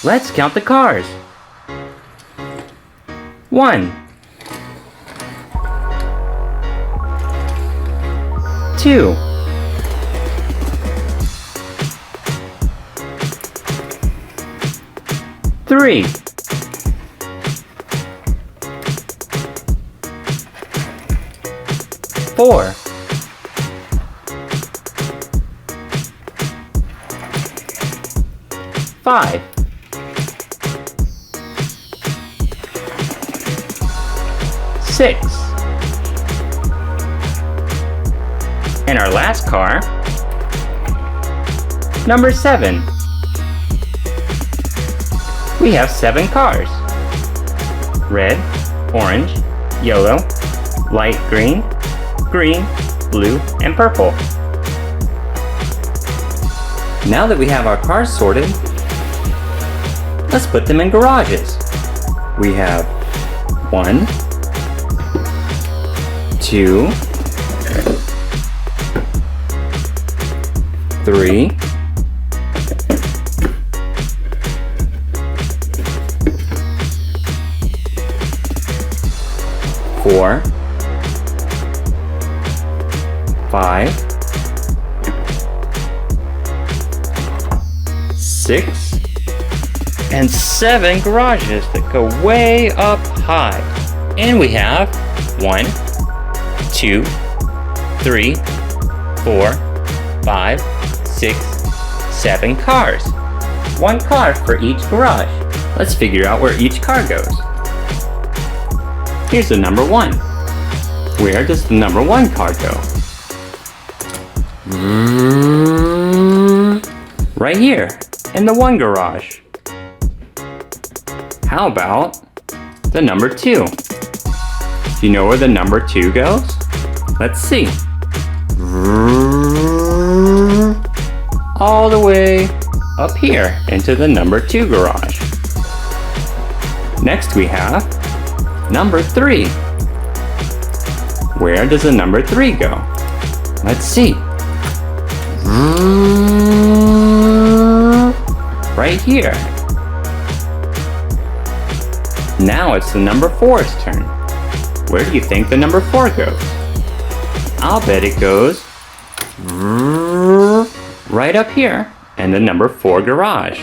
Let's count the cars. 1, 2, 3, 4, 5, 6, and our last car, number 7. We have 7 cars. Red, orange, yellow, light green, green, blue, and purple. Now that we have our cars sorted, let's put them in garages. We have 1, 2, 3, 4, 5, 6, and 7 garages that go way up high. And we have 1, 2, 3, 4, 5, 6, 7 cars. 1 car for each garage. Let's figure out where each car goes. Here's the number 1. Where does the number 1 car go? Right here, in the 1 garage. How about the number 2? Do you know where the number 2 goes? Let's see. All the way up here into the number 2 garage. Next we have number 3. Where does the number 3 go? Let's see. Right here. Now it's the number 4's turn. Where do you think the number 4 goes? I'll bet it goes right up here in the number 4 garage.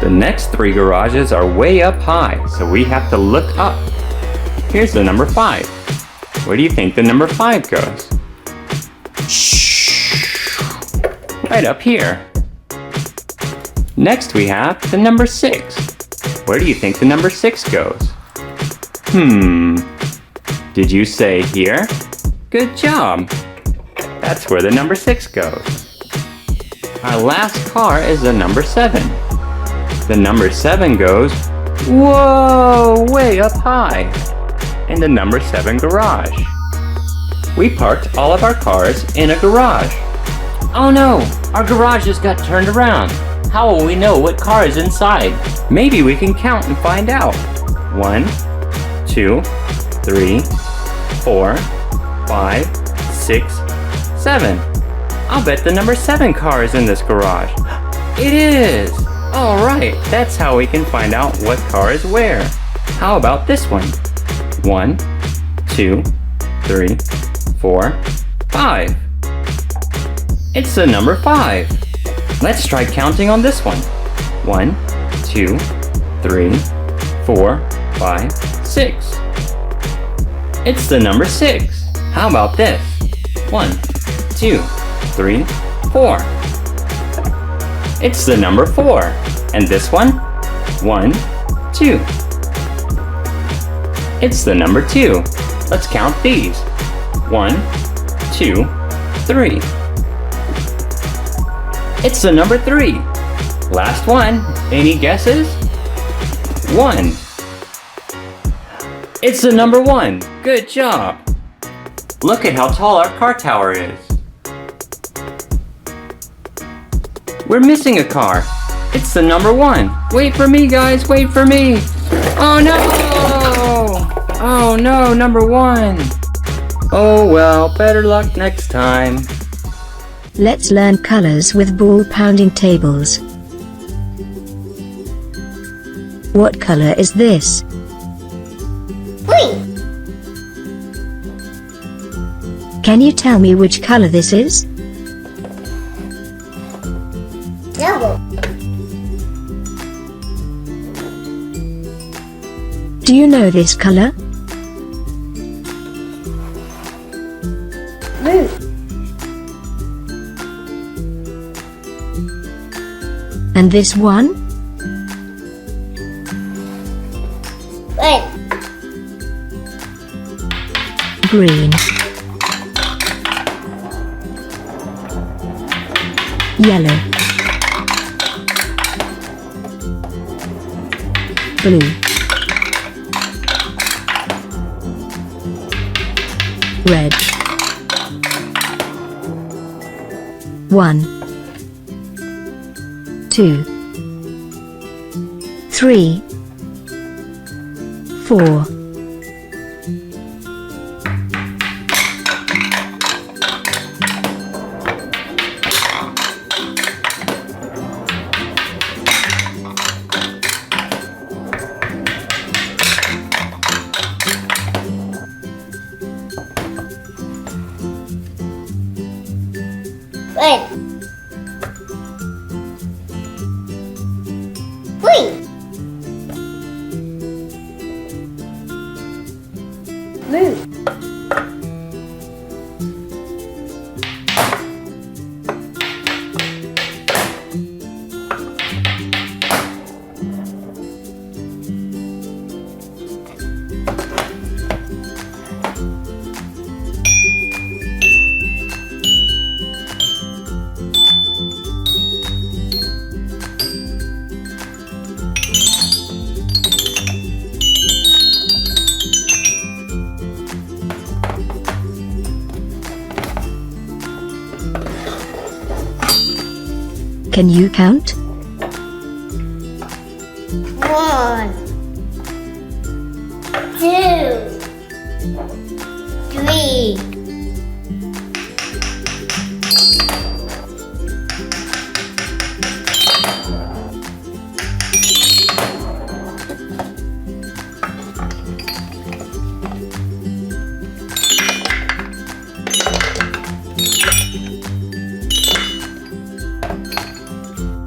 The next 3 garages are way up high, so we have to look up. Here's the number 5. Where do you think the number 5 goes? Right up here. Next we have the number 6. Where do you think the number 6 goes? Did you say here? Good job. That's where the number 6 goes. Our last car is the number 7. The number 7 goes, whoa, way up high in the number 7 garage. We parked all of our cars in a garage. Oh no, our garage just got turned around. How will we know what car is inside? Maybe we can count and find out. 1, 2, 3, 4, 5, 6, 7. I'll bet the number 7 car is in this garage. It is! Alright, that's how we can find out what car is where. How about this one? 1, 2, 3, 4, 5. It's the number 5. Let's try counting on this one. 1, 2, 3, 4, 5, 6. It's the number 6. How about this? 1, 2, 3, 4. It's the number 4. And this one? 1, 2. It's the number 2. Let's count these. 1, 2, 3. It's the number 3. Last one. Any guesses? 1. It's the number 1. Good job. Look at how tall our car tower is. We're missing a car. It's the number 1. Wait for me, guys. Wait for me. Oh no! Oh no, number 1. Oh well, better luck next time. Let's learn colors with ball pounding tables. What color is this? Green. Can you tell me which color this is? Yellow. Do you know this color? Blue. And this one? Red. Green. Yellow. Blue. Red. 1, 2, 3, 4. Red. Green. Blue. Can you count? 1, 2, 3.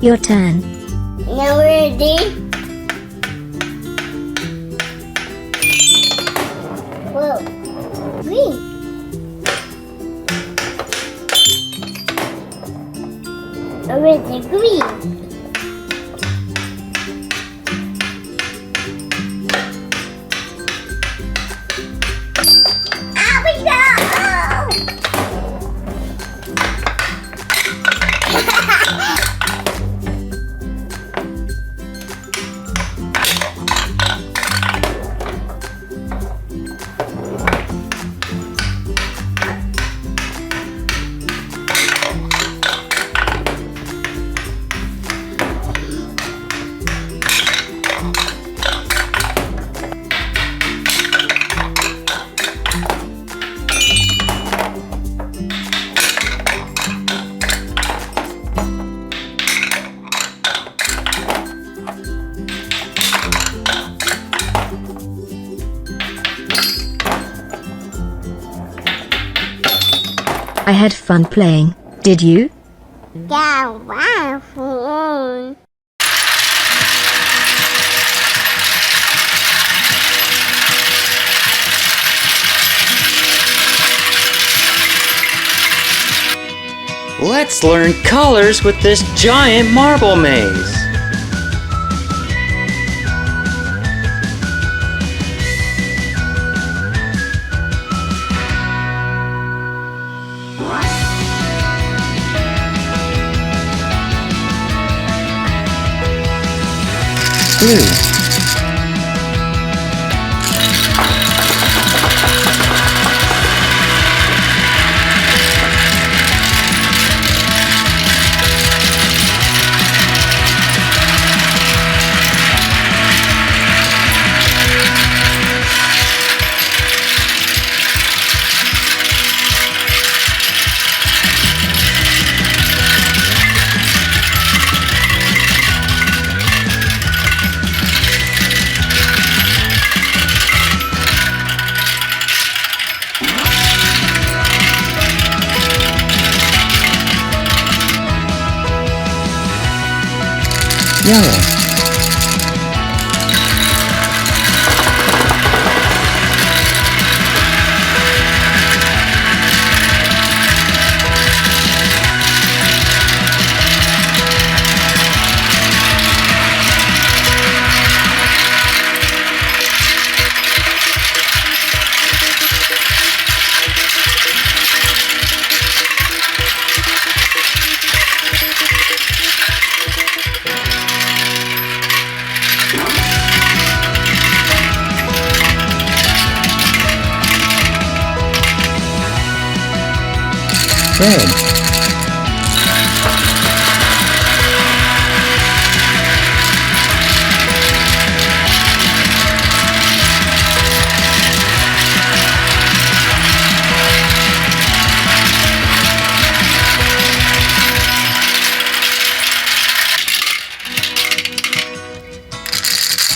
Your turn. Now ready? Whoa. Green. Already green. Ah, we go! I had fun playing. Did you? Yeah, wow. Let's learn colors with this giant marble maze. Blue. Yellow. Red.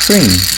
Green.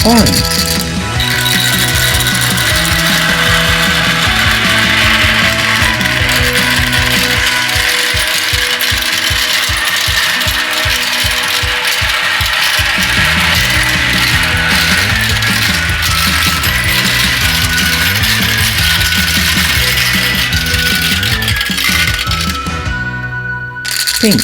Orange. Pink.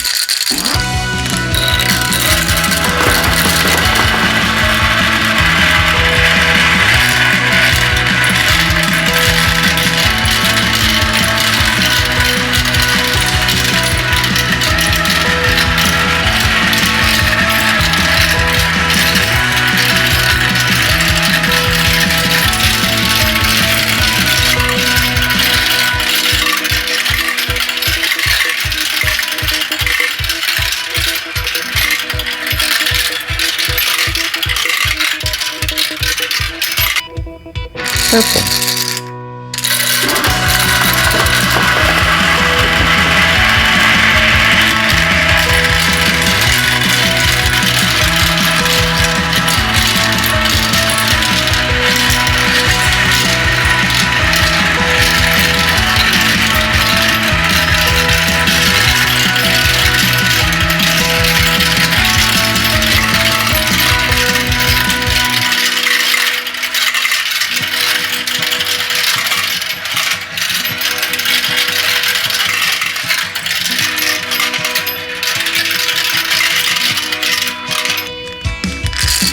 Purple.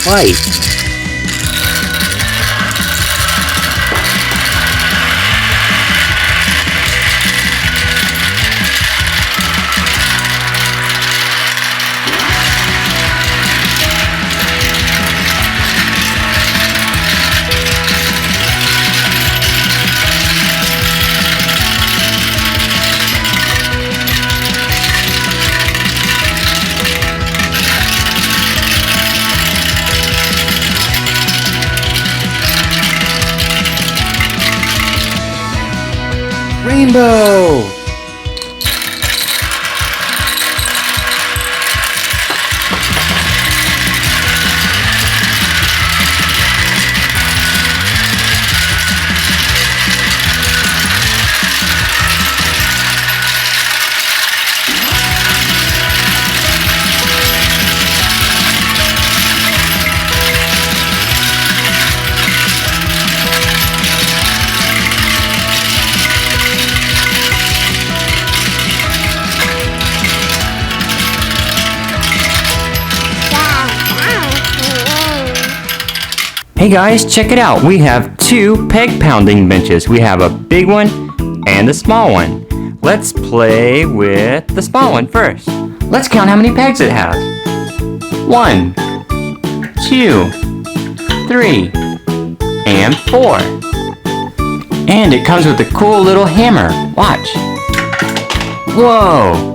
White. Rainbow! Hey guys, check it out. We have two peg pounding benches. We have a big one and a small one. Let's play with the small one first. Let's count how many pegs it has. 1, 2, 3, and 4. And it comes with a cool little hammer. Watch. Whoa!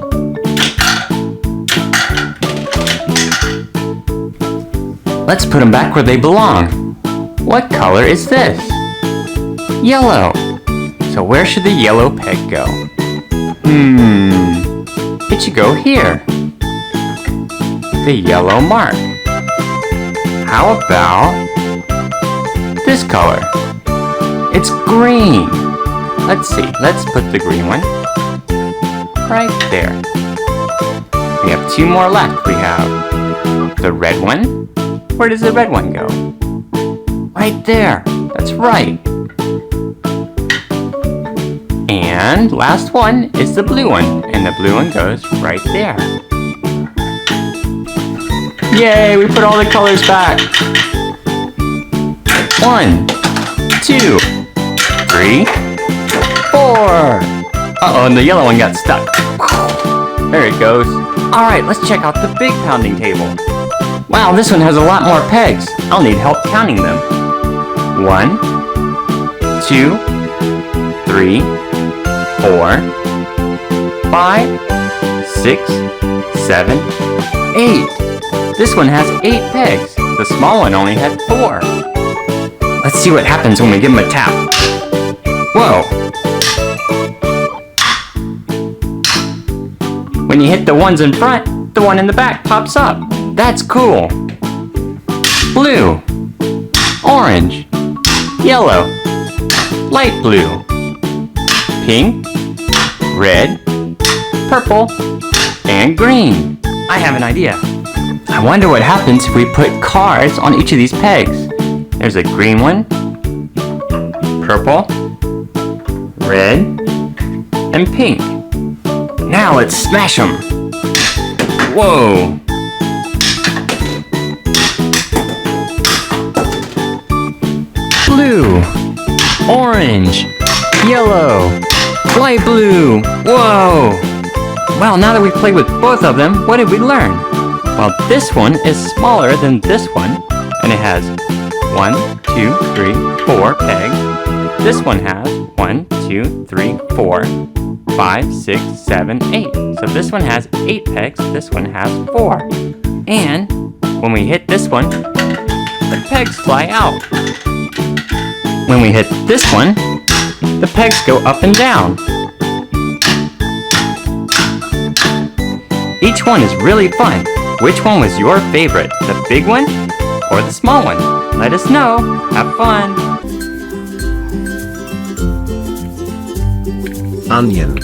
Let's put them back where they belong. What color is this? Yellow. So where should the yellow peg go? It should go here. The yellow mark. How about this color? It's green. Let's see. Let's put the green one right there. We have two more left. We have the red one. Where does the red one go? Right there. That's right. And last one is the blue one. And the blue one goes right there. Yay, we put all the colors back. 1, 2, 3, 4. Uh-oh, and the yellow one got stuck. There it goes. Alright, let's check out the big pounding table. Wow, this one has a lot more pegs. I'll need help counting them. 1, 2, 3, 4, 5, 6, 7, 8. This one has 8 pegs. The small one only had 4. Let's see what happens when we give him a tap. Whoa! When you hit the ones in front, the one in the back pops up. That's cool. Blue, orange, yellow, light blue, pink, red, purple, and green. I have an idea. I wonder what happens if we put cars on each of these pegs. There's a green one, purple, red, and pink. Now let's smash them. Whoa! Blue, orange, yellow, light blue. Whoa! Well, now that we played with both of them, what did we learn? Well, this one is smaller than this one, and it has 1, 2, 3, 4 pegs. This one has 1, 2, 3, 4, 5, 6, 7, 8. So this one has 8 pegs, this one has 4. And when we hit this one, the pegs fly out. When we hit this one, the pegs go up and down. Each one is really fun. Which one was your favorite? The big one or the small one? Let us know. Have fun. Onion.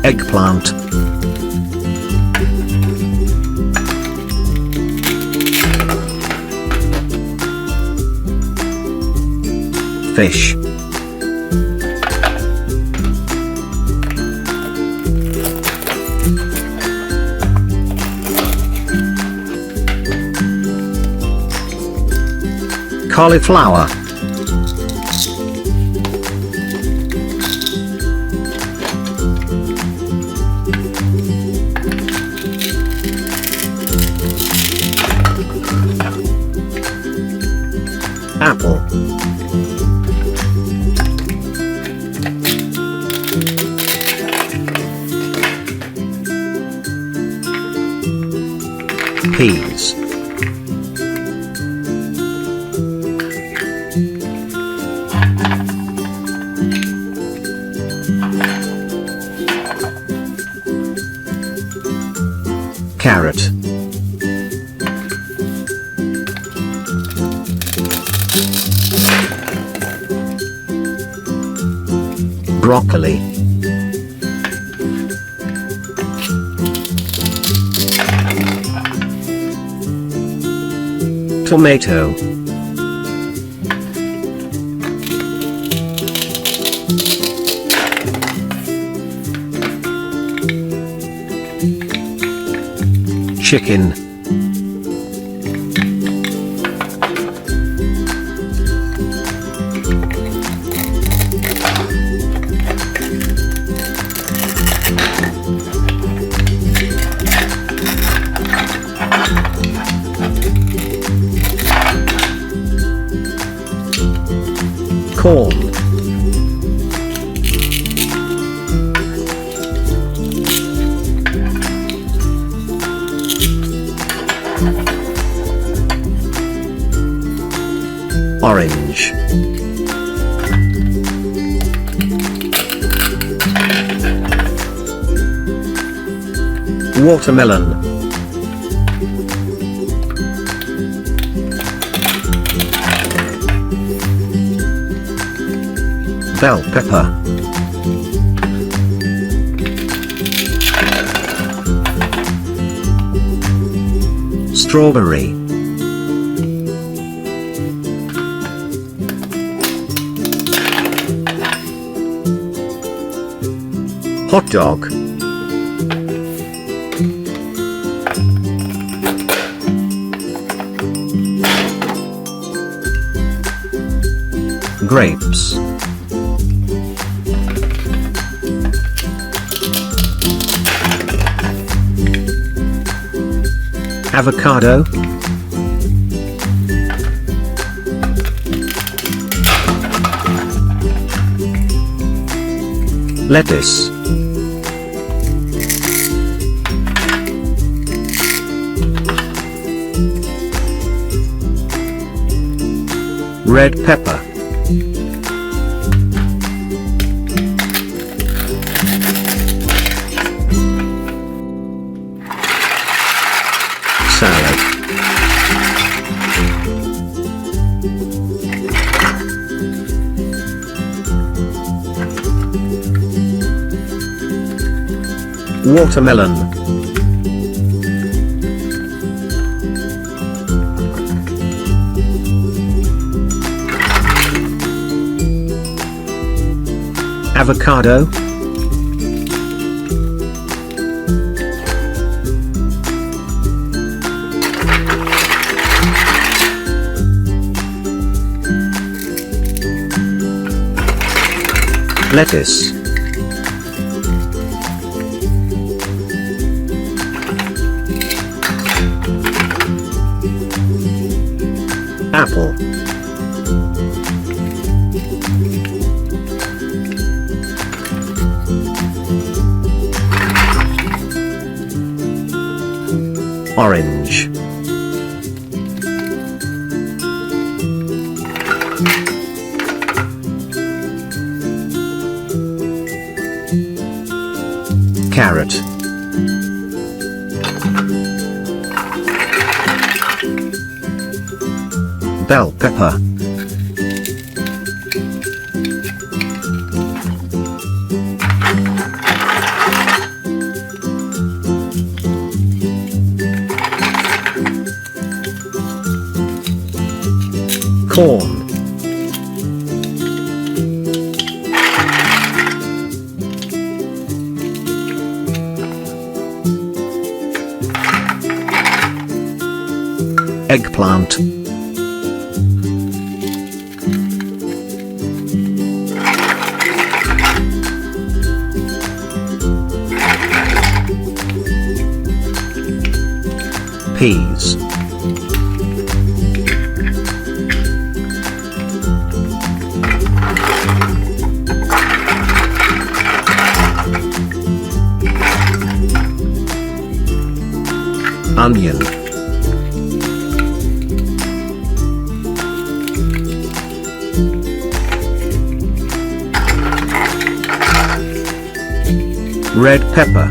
Eggplant. Fish. Cauliflower. Apple. Peas. Carrot. Broccoli. Tomato. Chicken. Orange. Watermelon. Bell pepper. Strawberry. Hot dog. Grapes. Avocado. Lettuce. Red pepper. Salad. Watermelon. Avocado. Lettuce. Apple. Orange. Carrot. Bell pepper. Corn. Eggplant. Peas. Onion. Red pepper.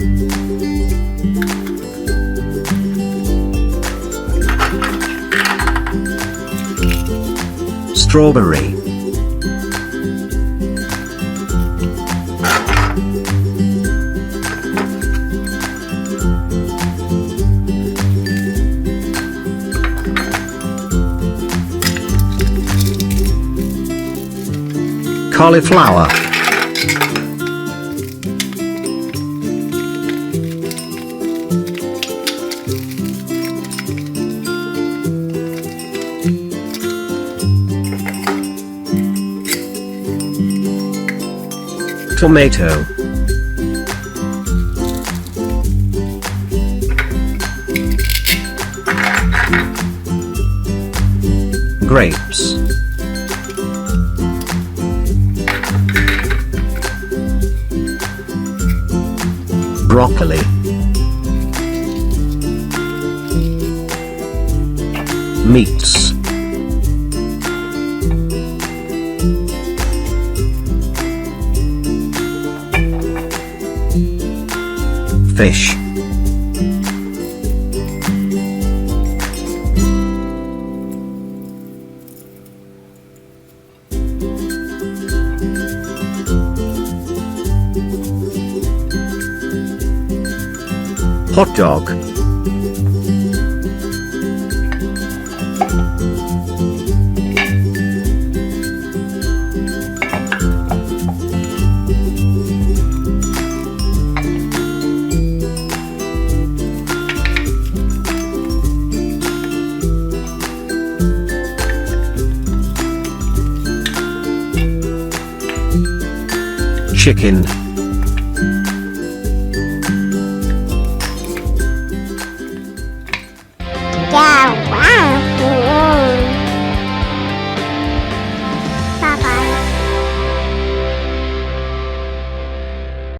Strawberry. Cauliflower. Tomato. Grapes. Broccoli. Meats. Fish. Hot dog. Chicken.